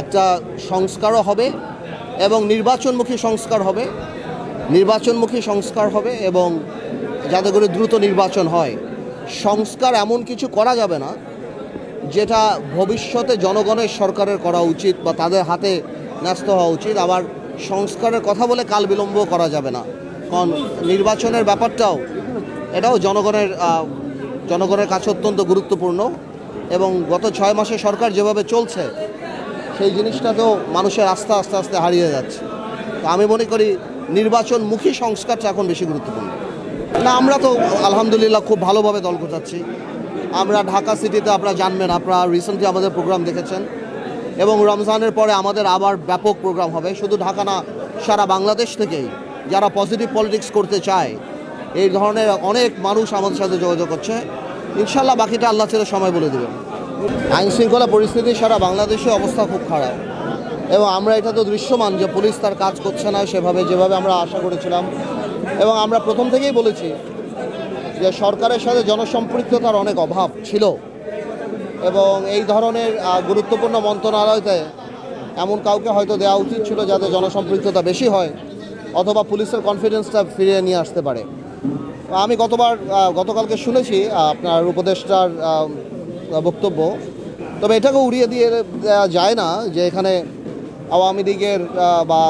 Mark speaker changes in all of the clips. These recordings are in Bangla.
Speaker 1: একটা সংস্কারও হবে এবং নির্বাচনমুখী সংস্কার হবে এবং যাতে করে দ্রুত নির্বাচন হয়। সংস্কার এমন কিছু করা যাবে না যেটা ভবিষ্যতে জনগণের সরকারের করা উচিত বা তাদের হাতে ন্যস্ত হওয়া উচিত। আবার সংস্কারের কথা বলে কাল বিলম্ব করা যাবে না, কারণ নির্বাচনের ব্যাপারটাও এটাও জনগণের কাছে অত্যন্ত গুরুত্বপূর্ণ এবং গত 6 মাসে সরকার যেভাবে চলছে সেই জিনিসটাতেও মানুষের আস্থা আস্তে আস্তে হারিয়ে যাচ্ছে। তো আমি মনে করি নির্বাচনমুখী সংস্কারটা এখন বেশি গুরুত্বপূর্ণ। না, আমরা তো আলহামদুলিল্লাহ খুব ভালোভাবে দল গোছাচ্ছি। আমরা ঢাকা সিটিতে, আপনারা জানবেন, আপনারা রিসেন্টলি আমাদের প্রোগ্রাম দেখেছেন এবং রমজানের পরে আমাদের আবার ব্যাপক প্রোগ্রাম হবে। শুধু ঢাকা না, সারা বাংলাদেশ থেকেই যারা পজিটিভ পলিটিক্স করতে চায় এই ধরনের অনেক মানুষ আমাদের সাথে যোগাযোগ করছে। ইনশাল্লাহ বাকিটা আল্লাহ ছেড়ে সময় বলে দেবেন। আইনশৃঙ্খলা পরিস্থিতি সারা বাংলাদেশে অবস্থা খুব খারাপ এবং আমরা এটা তো দৃশ্যমান যে পুলিশ তার কাজ করছে না সেভাবে যেভাবে আমরা আশা করেছিলাম। এবং আমরা প্রথম থেকেই বলেছি যে সরকারের সাথে জনসম্পৃক্ততার অনেক অভাব ছিল এবং এই ধরনের গুরুত্বপূর্ণ মন্ত্রণালয়তে এমন কাউকে হয়তো দেওয়া উচিত ছিল যাতে জনসম্পৃক্ততা বেশি হয় অথবা পুলিশের কনফিডেন্সটা ফিরিয়ে নিয়ে আসতে পারে। আমি গতকালকে শুনেছি আপনার উপদেষ্টার বক্তব্য, তবে এটাকে উড়িয়ে দিয়ে দেওয়া যায় না যে এখানে আওয়ামী লীগের বা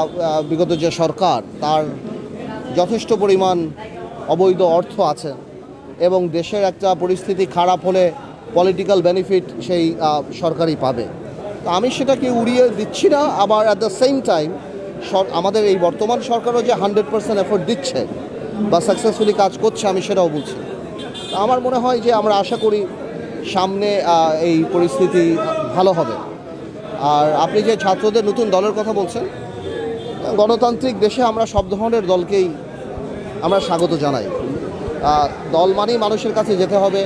Speaker 1: বিগত যে সরকার তার যথেষ্ট পরিমাণ অবৈধ অর্থ আছে এবং দেশের একটা পরিস্থিতি খারাপ হলে পলিটিক্যাল বেনিফিট সেই সরকারই পাবে। তো আমি সেটাকে উড়িয়ে দিচ্ছি না, আবার অ্যাট দ্য সেম টাইম আমাদের এই বর্তমান সরকারও যে 100% এফোর্ট দিচ্ছে বা সাকসেসফুলি কাজ করছে আমি সেটাও বলছি। আমার মনে হয় যে আমরা আশা করি সামনে এই পরিস্থিতি ভালো হবে। আর আপনি যে ছাত্রদের নতুন দলের কথা বলছেন, গণতান্ত্রিক দেশে আমরা সব ধরনের দলকেই আমরা স্বাগত জানাই। দল মানেই মানুষের কাছে যেতে হবে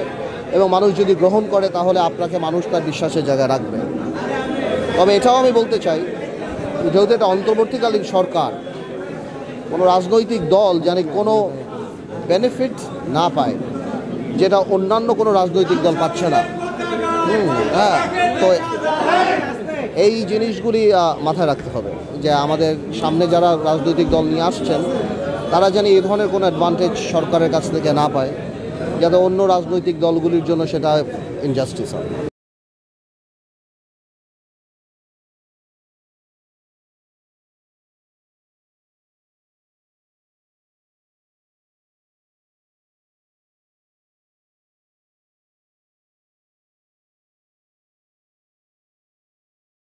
Speaker 1: এবং মানুষ যদি গ্রহণ করে তাহলে আপনাকে মানুষ তার বিশ্বাসের জায়গায় রাখবে। তবে এটাও আমি বলতে চাই, যেহেতু এটা অন্তর্বর্তীকালীন সরকার, কোনো রাজনৈতিক দল যেন কোনো বেনিফিট না পায় যেটা অন্যান্য কোনো রাজনৈতিক দল পাচ্ছে না। তো এই জিনিসগুলি মাথায় রাখতে হবে যে আমাদের সামনে যারা রাজনৈতিক দল নিয়ে আসছেন তারা যেন এই ধরনের কোনো অ্যাডভান্টেজ সরকারের কাছ থেকে না পায়, যাতে অন্য রাজনৈতিক দলগুলির জন্য সেটা ইনজাস্টিস হয়।